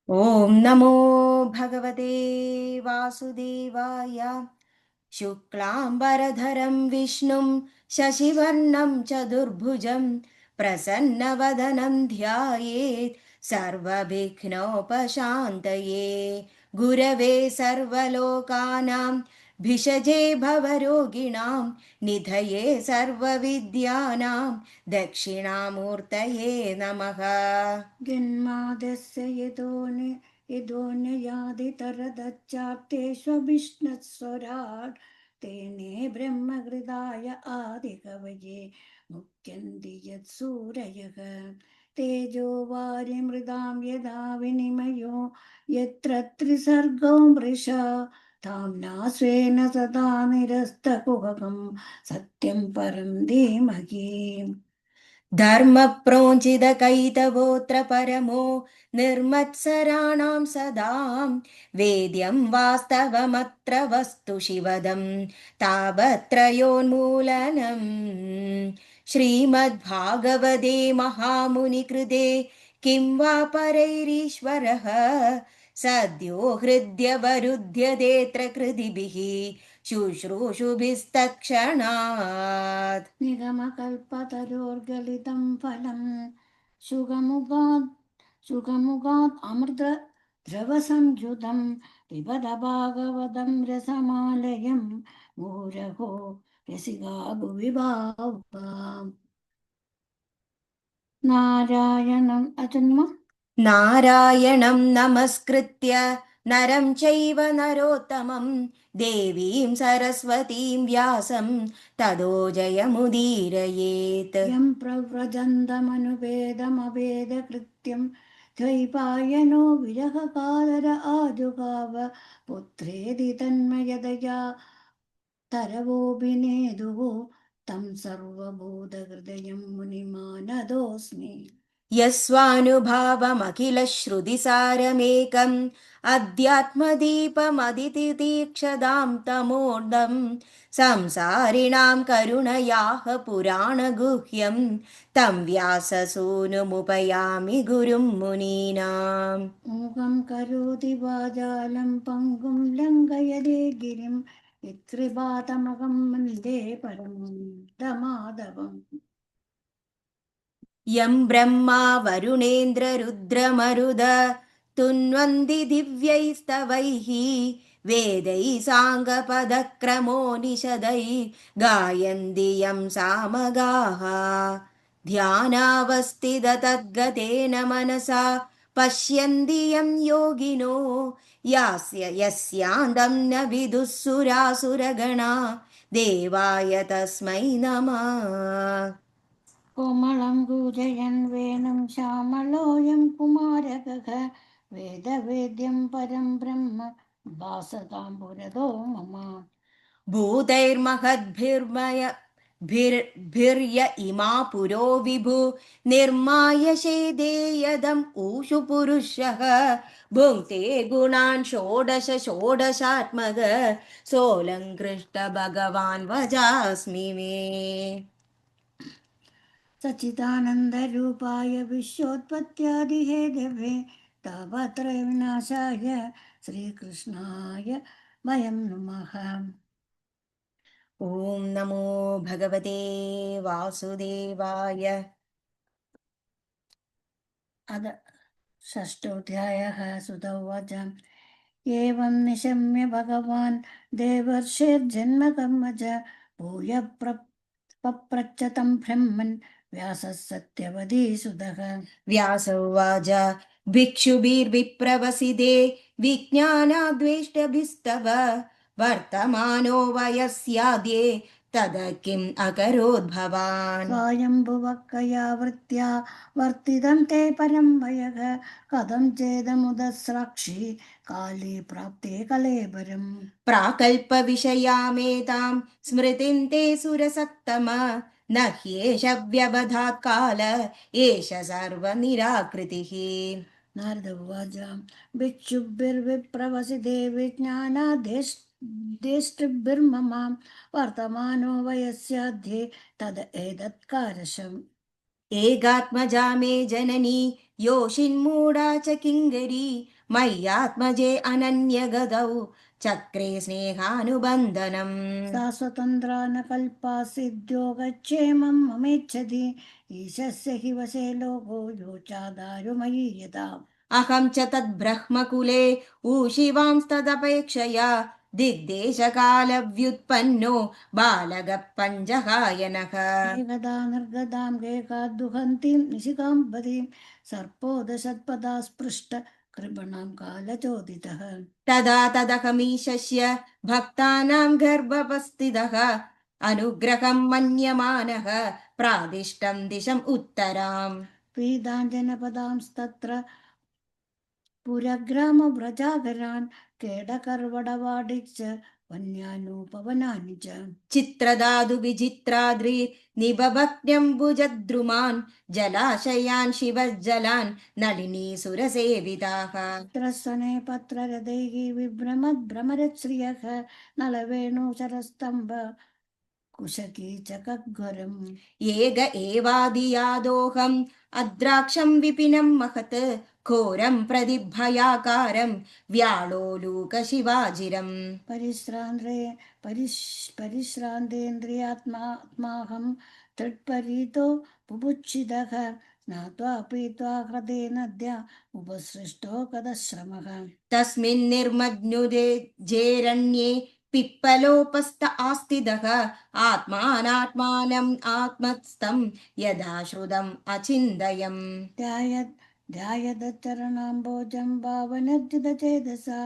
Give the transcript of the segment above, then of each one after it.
ॐ नमो भगवते वासुदेवाय। शुक्लाम्बरधरं विष्णुं शशिवर्णं चतुर्भुजं प्रसन्नवदनं ध्यायेत् सर्वविघ्नोपशान्तये। गुरवे सर्वलोकानां भिषजे भवरोगिणां निधये सर्वविद्यानां दक्षिणामूर्तये नमः। जन्मादस्य यतोऽन्ययादितरतश्चाप्तेष्वभिष्णुस्वराट् तेने ब्रह्महृदाय आदिकवये मुह्यन्ति यत्सूरयः तेजो वारिमृदां यदा विनिमयो यत्र त्रिसर्गो मृषा धाम्ना स्वेन सदा निरस्तकुहकं सत्यं परं धीमहि। धर्मप्रोञ्चितकैतवोऽत्र परमो निर्मत्सराणां सदां वेद्यं वास्तवमत्र वस्तु शिवदं तावत्रयोन्मूलनम्। श्रीमद्भागवते महामुनिकृते किं वा परैरीश्वरः सद्यो हृद्यवरुध्यतेऽत्र कृतिभिः शुश्रूषुभिस्तक्षणात्। निगमकल्पतरोर्गलितं फलं शुगमुगात् अमृतद्रवसंयुतं पिबद भागवतं रसमालयं मुहुरहो रसिका भुवि भावुका। नारायणम् अचन्म नारायणं नमस्कृत्य नरं चैव नरोत्तमं देवीं सरस्वतीं व्यासं ततो जयमुदीरयेत्। यं प्रव्रजन्तमनुपेदमवेदकृत्यं द्वैपायनो विरहकातर आजुगाव पुत्रेदि तन्मयदया तरवोऽभिनेदुः तं सर्वबोधहृदयं मुनिमानदोऽस्मि। यस्वानुभावमखिलश्रुतिसारमेकम् अध्यात्मदीपमदितितीक्षदां तमोर्धं संसारिणां करुणयाः पुराणगुह्यं तं व्याससूनुमुपयामि गुरुं मुनीनाम्। मूकं करोति वाचालं पङ्गुं लङ्घयते गिरिं यत्कृपातमकं वन्दे परमाधवम्। यं ब्रह्मा वरुणेन्द्ररुद्रमरुद तुन्वन्ति दिव्यैस्तवैः वेदैः साङ्गपदक्रमोनिषदैः गायन्ति यं सामगाः। ध्यानावस्थिततद्गतेन मनसा पश्यन्ति यं योगिनो यस्यान्तं न विदुः सुरासुरगणा देवाय तस्मै नमः। कोमलं कूजयन् वेणुं श्यामलोऽयं कुमारकः वेदवेद्यं परं ब्रह्म भासतां पुरतो मम। भूतैर्महद्भिर्मय इमा पुरो विभु निर्माय शेदेयदम् ऊषु पुरुषः भुङ्क्ते गुणान् षोडश षोडशात्मक सोऽलङ्कृष्ट भगवान् वजास्मि मे। सच्चिदानन्दरूपाय विश्वोत्पत्त्यादिहेतवे तापत्रय विनाशाय श्रीकृष्णाय वयं नमः। ॐ नमो भगवते वासुदेवाय। अद षष्ठोऽध्यायः सुत उवाच एवं निशम्य भगवान् देवर्षिर्जन्मकर्म च भूय पप्रच्छ तं ब्रह्मन् व्यासः सत्यवतीसुतः। व्यास उवाच भिक्षुभिर्विप्रवसिते विज्ञानाद्वेष्टभिस्तव वर्तमानो वयस्याद्ये तद किम् अकरोत् भवान्। स्वायम्भुवक्कया वृत्त्या वर्तितं ते परं वयः कथं चेदमुदस्राक्षि काले प्राप्ते कलेबरम्। प्राकल्पविषयामेतां स्मृतिं ते सुरसत्तम न ह्येष व्यवधात् काल एष सर्वनिराकृतिः। नारद उवाच भिक्षुभिर्विप्रवसिते विज्ञानादेष्टिभिर्ममां वर्तमानो वयस्याध्ये तद एतत्कारशम्। एकात्मजा मे जननी योषिन्मूढा च किङ्गरी मय्यात्मजे अनन्यगतौ चक्रे स्नेहानुबन्धनम्। सा स्वतन्त्रा न कल्पासिद्योगक्षेमं ममेच्छति ईशस्य हि वशे लोको योचादारुमयी यदा अहं च तद्ब्रह्मकुले ऊशिवांस्तदपेक्षया दिग्देशकालव्युत्पन्नो बालगः पञ्चकायनः। एकदा निर्गदां गेकाद्दुहन्तीं निशिकां पदीं सर्पोदशत्पदा स्पृष्ट कृपणां कालचोदितः तदा तदहमीशस्य भक्तानां गर्भवस्थितः अनुग्रहं मन्यमानः प्रादिष्टं दिशम् उत्तराम्। पीदाञ्जनपदांस्तत्र पुरग्रामव्रजागरान् केडकर्वडवाडिच्च वन्यानूपवनानि च चित्रदादु विचित्राद्रिनिबभक्न्यम्बुजद्रुमान् जलाशयान् शिवज्जलान् नलिनीसुरसेविताः। चित्रस्वने पत्ररदैः विभ्रमद्भ्रमरश्रियः नलवेणुशरस्तम्भ कुशकी च कग्वरम् येग एवादियादोहम् अद्राक्षं विपिनं महत् घोरं प्रतिभयाकारं व्याळोलूकशिवाजिरम्। परिश्रान्तेन्द्रियात्माहं तृट्परीतो बुभुक्षितः स्नात्वा पीत्वा हृदे नद्या उपसृष्टो गतश्रमः तस्मिन्निर्मग्नुजेरण्ये पिप्पलोपस्त आस्तिदः आत्मानात्मानम् आत्मस्थं यदा श्रुतम् अचिन्तयम्। ध्यायदचरणाम्बोजं भावनर्जितचेतसा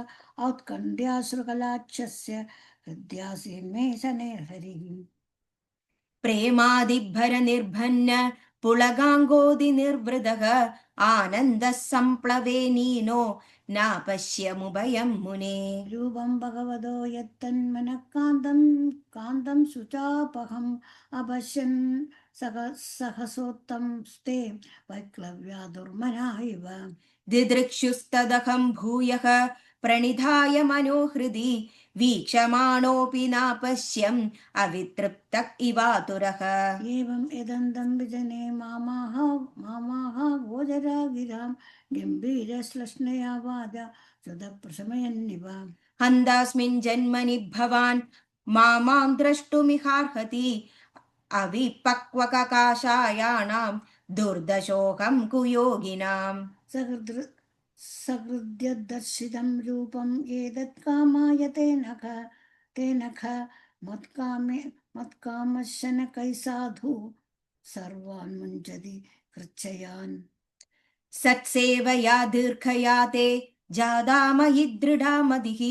औत्कण्ठ्याश्रुकलाक्षस्य हृद्यासीन्मे शने हरिः प्रेमादिभरनिर्भन्न पुलगाङ्गोदिनिर्वृतः आनन्दः सम्प्लवे नीनो नापश्यमुभयं मुने। रूपं भगवतो यत्तन्मनः कान्तं शुचापहम् अपश्यन् सहसोत्तंस्ते वैक्लव्या दुर्मना इव दिदृक्षुस्तदहं भूयः प्रणिधाय मनोहृदि वीक्षमाणोऽपि नापश्यम् अवितृप्त इवातुरः। एवं यदन्तं विजने मामाह गोचरा गिरां गम्भीरश्लक्ष्णया वाजा सुधप्रशमयन्निव हन्दास्मिन् जन्मनि भवान् मां द्रष्टुमिहार्हति अविपक्वककाषायाणां दुर्दशोऽहं कुयोगिनाम्। सकृद्यदर्शितं रूपं एतत् कामाय तेन ख मत्कामशनकैः साधु सर्वान् मुञ्चति कृच्छयान् सत्सेवया दीर्घया ते जादामहि दृढा मतिः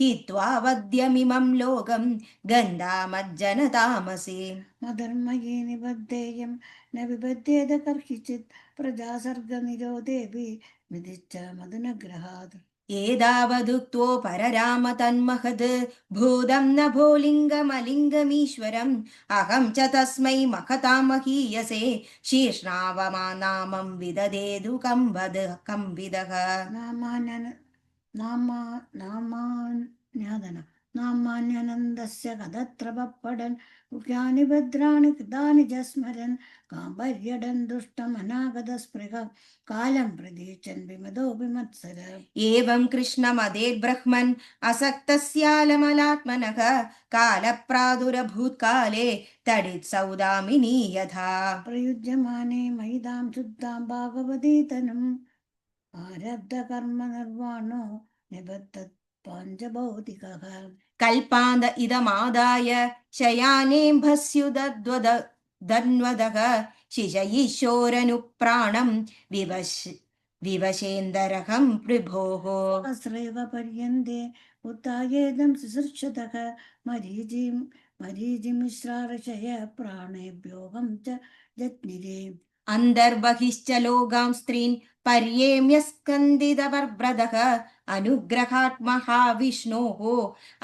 हित्वा वद्यमिमं लोकं गन्धामज्जनतामसि। मधर्मये निबद्धेयं न विबध्येत कर्हिचित् प्रजासर्गनिरोधेऽपि विधिच्च मदनग्रहात् एतावदुक्तो परराम तन्महद् भूतं नभो लिङ्गमलिङ्गमीश्वरम् अहं च तस्मै महतां महीयसे शीर्ष्णावमानामं विददेदु कंविदः। नामान्यनन्दस्य कदत्र पप्पडन् मुख्यानि भद्राणि कृतानि च स्मरन् काम्बर्यडन् दुष्टमनागतस्पृह कालं प्रदीचन् विमदोऽपि मत्सर एवं कृष्णमदेर्ब्रह्मन् असक्तस्यालमलात्मनः कालप्रादुरभूत्काले तडित्सौदामिनी यथा प्रयुज्यमाने महिदां शुद्धां भागवती तनुम् आरब्धकर्म निर्वाणो निबद्धत् पाञ्चभौतिकः कल्पान्त इदमादाय शयानेऽम्भस्युदद्वदन्वदः शिशयिशोरनुप्राणं विवशेन्दरहं प्रभोः। सहस्रैव पर्यन्ते उत्थायेदं सुसृक्षतः मरीचिमिश्रार्षय प्राणेभ्योऽहं च जज्ञिरे अन्तर्बहिश्च लोकां स्त्रीन् पर्येम्य स्कन्दितवर्ब्रदः अनुग्रहात् महाविष्णोः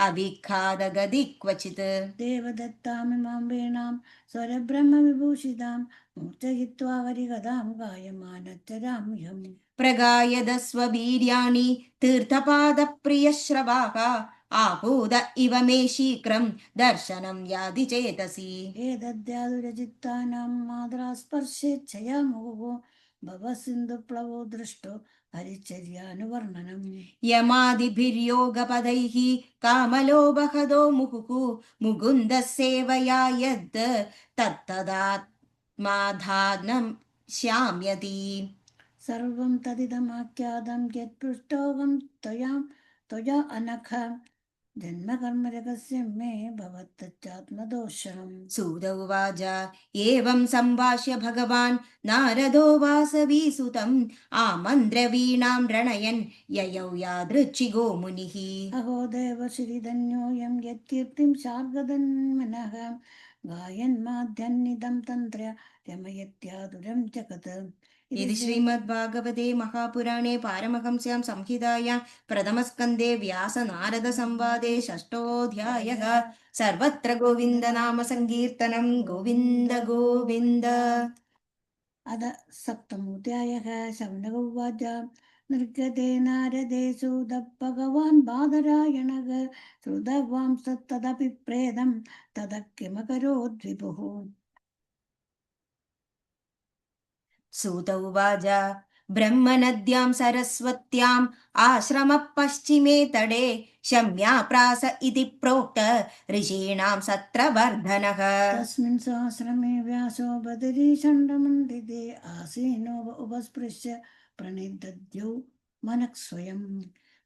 अविघातगति क्वचित् देवदत्तामिमां वीणां स्वरब्रह्मविभूषितां मूर्छयित्वा हरिकथां गायमानच्चराम्यहम् प्रगायदस्ववीर्याणि तीर्थपादप्रियश्रवाः आहूद इव मे शीघ्रं दर्शनं यादि चेतसि। एतद्यादुरचित्तानां माद्रास्पर्शेच्छया मुहुः भवसिन्धुप्लवो दृष्टो हरिचर्यानुवर्णनम् यमादिभिर्योगपदैः कामलोभहदो मुहुः मुकुन्दः सेवया यद् तत्तदात्माधानं श्याम्यति सर्वं तदिदमाख्यातं यत्पृष्टोऽहं त्वया अनघ जन्मकर्मजगस्य मे भवत्तच्चात्मदोषम् सूत उवाच एवं सम्भाष्य भगवान् नारदो वासवीसुतम् आमन्त्र्य वीणां रणयन् ययौ यादृच्छिगो मुनिः अहो देव श्रीधन्योऽयं यत्कीर्तिं शार्गदन्मनः गायन्माध्यन्निदं तन्त्र रमयत्यादुरं जगत् इति श्रीमद्भागवते महापुराणे पारमहंस्यां संहितायां प्रथमस्कन्धे व्यासनारदसंवादे षष्ठोऽध्यायः सर्वत्र गोविन्दनामसङ्कीर्तनं गोविन्द गोविन्द अद सप्तमोऽध्यायः शौनक उवाच निर्गते नारदे सुतः भगवान् बादरायणः श्रुतवांस्तदपि प्रेदं ततः किमकरोद्विभुः सूत उवाच ब्रह्मनद्यां सरस्वत्याम् आश्रमः पश्चिमे तडे शम्याप्रास इति प्रोक्त ऋषीणां सत्रवर्धनः तस्मिन् सहस्रमे व्यासो बदरीचण्डमण्डिते आसीनो उपस्पृश्य प्रणिदद्यौ मनः स्वयम्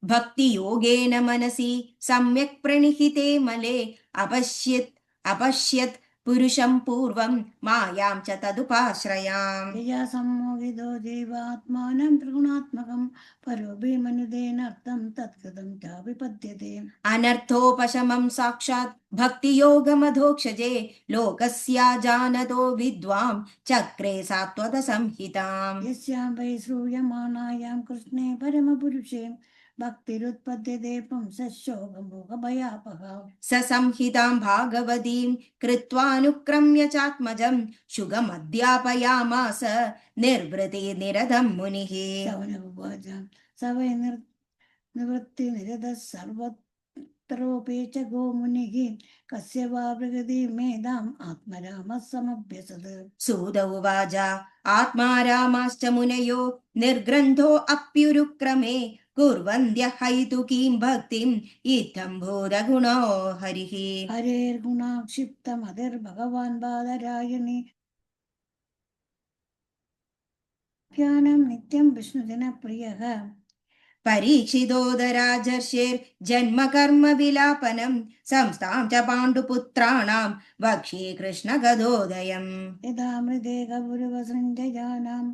भक्तियोगेन मनसि सम्यक् प्रणिहिते मले अपश्यत् पुरुषं पूर्वं मायां च तदुपाश्रयाम् यया सम्मोहितो जीवात्मानं त्रिगुणात्मकं परो भीमनुदेनार्थं तत्कृतं चाभिपद्यते अनर्थोपशमं साक्षात् भक्तियोगमधोक्षजे लोकस्या जानतो विद्वां चक्रे सात्वत संहिताम् यस्यां वै श्रूयमाणायां कृष्णे परमपुरुषे भक्तिरुत्पद्यते पुंसशोकमोहभयापहा स संहितां भागवतीं कृत्वानुक्रम्य चात्मजं शुगमध्यापयामास निर्वृतिनिरतं मुनिः शौनकुवाच स वै निवृत्तिनिरतः सर्वत्रोऽपि च गोमुनिः कस्य वा प्रकृति मेधाम् आत्मरामः समभ्यसत् सूत उवाच आत्मा रामाश्च मुनयो निर्ग्रन्थो अप्युरुक्रमे कुर्वन्त्यः हैतुकीं भक्तिम् इत्थं भूतगुणो हरिः हरेर्गुणाक्षिप्तमतिर्भगवान् बादरायणी ध्यानं नित्यं विष्णुजनप्रियः परीक्षितोदराजर्षेर्जन्म कर्म विलापनं संस्थां च पाण्डुपुत्राणां वक्ष्ये कृष्णगदोदयम् यदा मृदे गौरवसञ्जयानां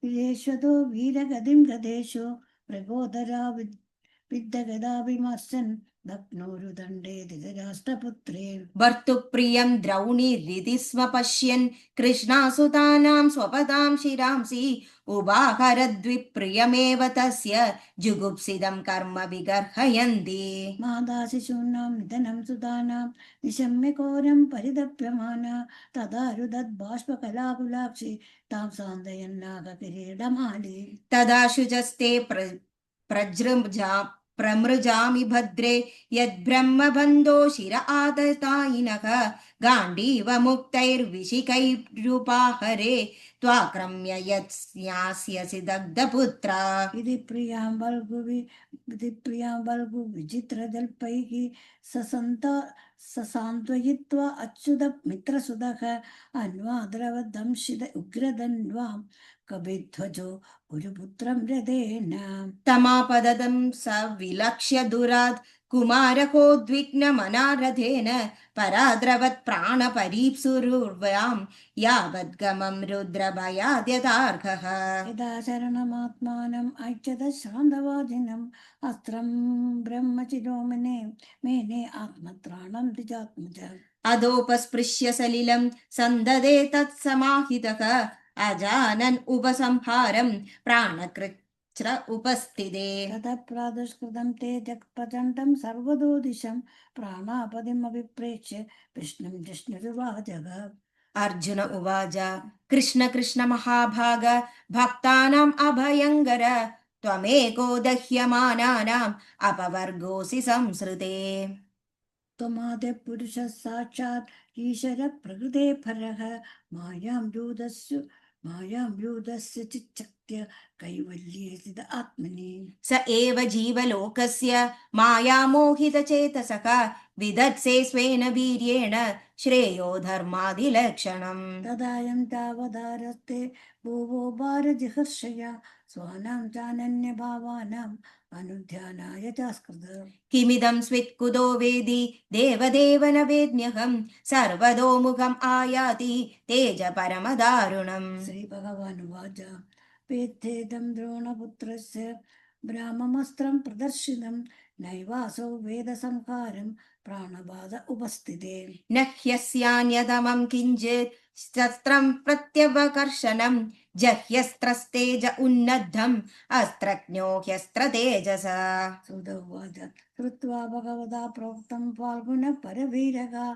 विजेष्वतो वीरगतिं गदेषु मृगोदरा विद्धगदाभिमर्शन् भग्नोरुदण्डे धृतराष्ट्रपुत्रे भर्तुप्रियं द्रौणीरिति स्म पश्यन् कृष्णासुतानां स्वपदां शिरांसि उभाहरद्विप्रियमेव तस्य जुगुप्सितं कर्म विगर्हयन्ति माता शिशूनां निधनं सुतानां निशम्य घोरं परितप्यमाना तदा रुदद्बाष्पकलाकुलाक्षि तां सान्दयन्नागकिरीडमाली तदा शुचस्ते प्रमृजामि भद्रे यद्ब्रह्मबन्धो शिर आततायिनः गाण्डीव मुक्तैर्विशिकैरुपाहरे त्वाक्रम्य यत्स्यास्यसि दग्धपुत्रा इति प्रियां बल्गु विचित्रजल्पैः ससान्त्वयित्वा अच्युत मित्रसुतः अन्वाद्रवदंशित उग्रदन्वां कविध्वजो गुरुपुत्रं रथेन तमापदतं स विलक्ष्य दुरात् कुमारकोद्विग्नमनारथेन पराद्रवत् प्राणपरीप्सुरुर्व्यां यावद्गमं रुद्रभयाद्यतार्हः यदा शरणमात्मानम् ऐच्छत शान्तवाजिनम् अस्त्रं ब्रह्मचिरोमने मेने आत्मत्राणं द्विजात्मज अधोपस्पृश्य सलिलं सन्ददे तत्समाहितः अजानन् उपसंहारं प्राणकृच्र उपस्थिते ततः प्रादुष्कृतं ते जगत्प्रचण्डं सर्वतो दिशं प्राणापदिमभिप्रेक्ष्य विष्णुं जिष्णुरुवाचः अर्जुन उवाच कृष्ण कृष्ण महाभाग भक्तानाम् अभयङ्कर त्वमेको दह्यमानानाम् अपवर्गोऽसि संसृते त्वमादिः पुरुषः साक्षात् ईश्वरः प्रकृते परः मायां दूतस्य मायां व्यूतस्य चिच्चक्त्य कैवल्ये स्थित आत्मनि स एव जीवलोकस्य मायामोहितचेतसः विदत्से स्वेन वीर्येण श्रेयो धर्मादिलक्षणम् तदायं तावदारस्ते भुवो भारजिहर्षया स्वानां चानन्यभावानाम् अनुध्यानाय चास्कृत किमिदं स्वित्कुतो वेदि देवदेव न वेद्म्यहं सर्वतोमुखम् आयाति तेज परमदारुणम् श्रीभगवानुवाच वेत्थेदं द्रोणपुत्रस्य ब्राह्ममस्त्रं प्रदर्शितं नैवासौ वेदसंहारं प्राणबाध उपस्थिते न ह्यस्यान्यतमं किञ्चित् शस्त्रं प्रत्यवकर्षणं जह्यस्त्रस्तेज उन्नद्धम् अस्त्रज्ञो ह्यस्त्रतेजसा सुदौवाच श्रुत्वा भगवता प्रोक्तं फाल्गुनः परवीरगा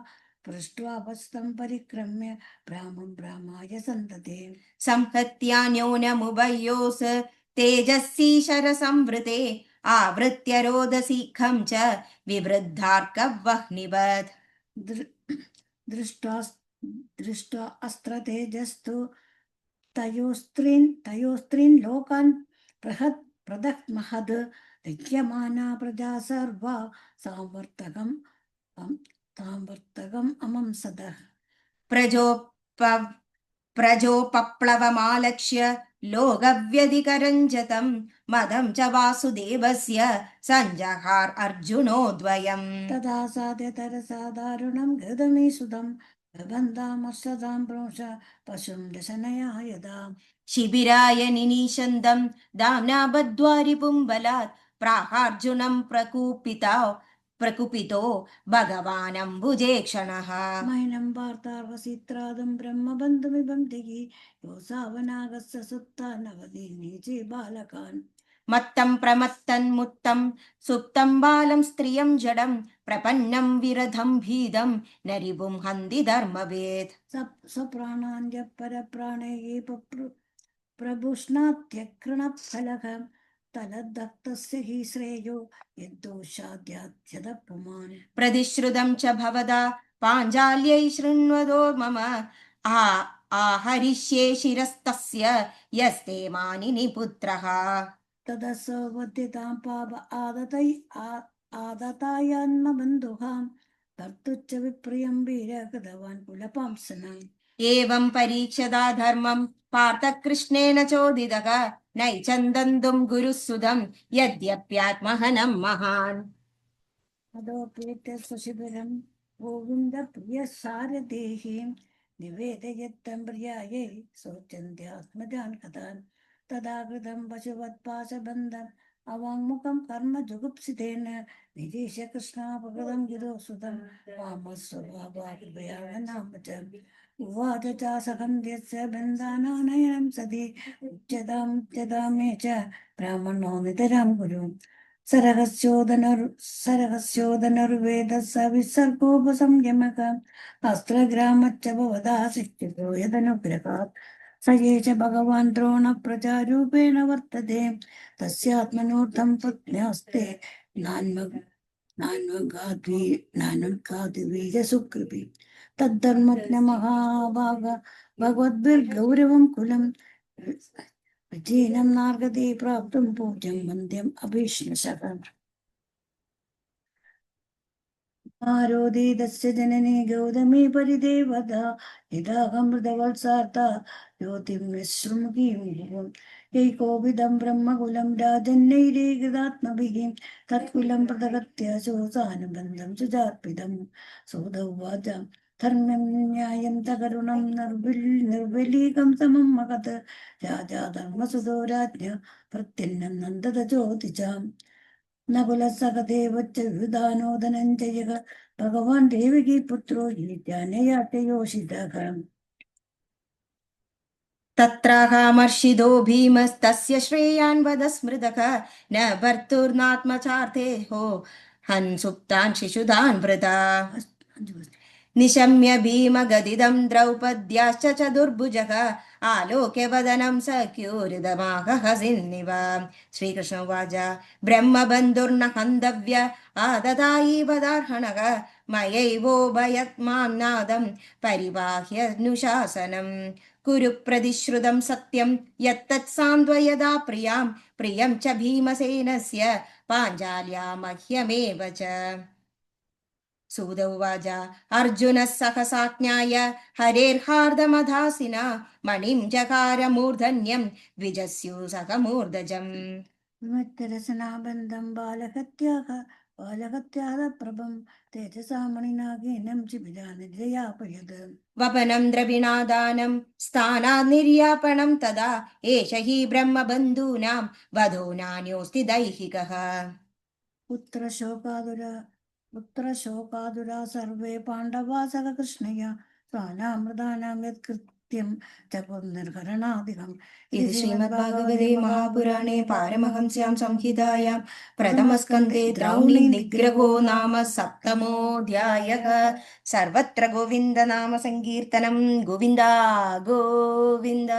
पृष्ट्वा वस्तं परिक्रम्य ब्राह्माय सन्तते संहत्यान्योन्यमुभयोस् तेजस्वी शरसंवृते आवृत्य रोदसीखं च विवृद्धार्कवह्निवत् दृष्ट्वा अस्त्रतेजस्तु तयोस्त्रीन् लोकान् प्रदह्महद् लिख्यमाना प्रजा सर्वा सावर्तकम् अमंसदः प्रजोपप्लवमालक्ष्य लोकव्यधिकरञ्जतं मदं च वासुदेवस्य सञ्जहार अर्जुनोद्वयम् तदा साध्यतरसा दारुणं गदमीसुतं प्रबन्धामश्रदां प्रोष पशुं दशनया यदा शिबिराय निनीशन्दं दाम्ना बद्ध्वारिपुम्बलात् प्राहार्जुनं प्रकुपितो भगवानम्बुजे क्षणः मैनं वार्तार्वसित्रादं ब्रह्मबन्धुमिबं दिगि योऽसावनागस्य सुप्ता नवदीनीचे बालकान् मत्तं प्रमत्तन्मुत्तं सुप्तं बालं स्त्रियं जडं प्रपन्नं विरधं भीदं नरिबुं हन्ति धर्मवेत् स्वप्राणान्य परप्राणे प्रभुष्णात्यकृणफलः तलदत्तस्य हि श्रेयो यद्दोषाद्याध्यदपुमान् प्रतिश्रुतं च भवदा पाञ्चाल्यै शृण्वतो मम आहरिष्ये शिरस्तस्य यस्ते मानिनि पुत्रः तदा सवद्यतां पाप आदतायान्मबन्धुहां कर्तुच्च विप्रियं वीरकृतवान् कुलपांसनम् एवं परीक्षदा धर्मं पार्थकृष्णेन चोदितः नैचन्दन्तुं गुरुसुदं यद्यप्यात्महनं महान् तदोपेत्य स्वशिबिरं गोविन्दप्रियसारथेः निवेदयत्तं प्रियायै शोचन्त्यात्मजान् कथान् तदा कृतं पशुवत्पाशबन्धम् अवाङ्मुखं कर्म जुगुप्सितेन निरीश कृष्णापकृतं गिरोसुतं वामस्वभावाकृपया नाम च उवाच चासखन्द्यस्य बन्धानानयनं सति उच्यतां मे च ब्राह्मणो नितरां गुरु सरहस्योदनुर्वेदः स विसर्गोपसंयमक अस्त्रग्रामच्च भवदा शिक्षितो यदनुग्रहात् स ये च भगवान् द्रोणप्रजारूपेण वर्तते तस्यात्मनोर्थं पत्न्यास्ते नान्वगाद्वीजसुकृपि तद्धर्मज्ञ भगवद्भिर्गौरवं कुलं विजीनं नार्गते प्राप्तुं पूज्यं वन्द्यम् अभीष्णशः आरोदितस्य जननी गौतमी परिदेवता यदाहमृतवत्सार्ता ज्योतिं विश्रुमुखीं एकौविदं ब्रह्मकुलं राजन्नैरेकृतात्मभिः तत्कुलं प्रतगत्य शोचानुबन्धं सुजार्पितं सोदौवाच धर्म्यं न्यायं तकरुणं निर्विलीकं समं मगत् राजा धर्मसुतो राज्ञ प्रत्यन्नं नन्दत ज्योतिजाम् नकुलसखदेवच्च विधानोदनञ्जयः भगवान् देवकी पुत्रो ईत्यानयातयोषितः तत्राहमर्षितो भीमस्तस्य श्रेयान् वद स्मृतः न भर्तुर्नात्मचार्थे हो हन्सुप्तान् शिशुधान् वृता निशम्य भीमगदिदं द्रौपद्याश्च चतुर्भुजः आलोक्य वदनं सख्योरिदमाहसिन्निव श्रीकृष्ण उवाच ब्रह्मबन्धुर्न हन्तव्य आददायि वदार्हणः मयैवोभयत् मां नादं परिवाह्यनुशासनम् കുരു പ്രതിശ്രുതം സത്യം യത്തത് സാന്ത്വയദാ പ്രിയം ച ഭീമസേനസ്യ പാഞ്ചാല്യാ മഹ്യമേവ ച. സൂത ഉവാച അർജുന സഹസാജ്ഞായ ഹരേർഹാർദമധാസിന മണിം ജകാര മൂർധന്യം ദ്വിജസ്യു സഹമൂർധജം. വിമത്തരസനാബന്ധം ബാലഹത്യാദപ്രഭം തേജസാ മണിനാഗേനം ചിബിരാനിദ്രയാപയത്. വപനം ദ്രവിണാദാനം സ്ഥാനാത് നിർയാപണം തഥാ ഏഷ ഹി ബ്രഹ്മബന്ധൂനാം വധോ നാന്യോസ്തി ദൈഹികഃ. പുത്രശോകാതുരാ സർവേ പാണ്ഡവാ സഹ കൃഷ്ണയ സ്വാനാമൃതാനാം യത്കൃത്യം ച പുനർഹരണാധികം. ഇത് ശ്രീമദ്ഭാഗവതേ മഹാപുരാണേ പാരമഹംസ്യാം സംഹിതായാം പ്രഥമസ്കന്ധേ ദ്രൗണി നിഗ്രഹോ നാമ സപ്തമോऽധ്യായഃ. സർവത്ര ഗോവിന്ദനാമ സങ്കീർത്തനം. ഗോവിന്ദ ഗോവിന്ദ.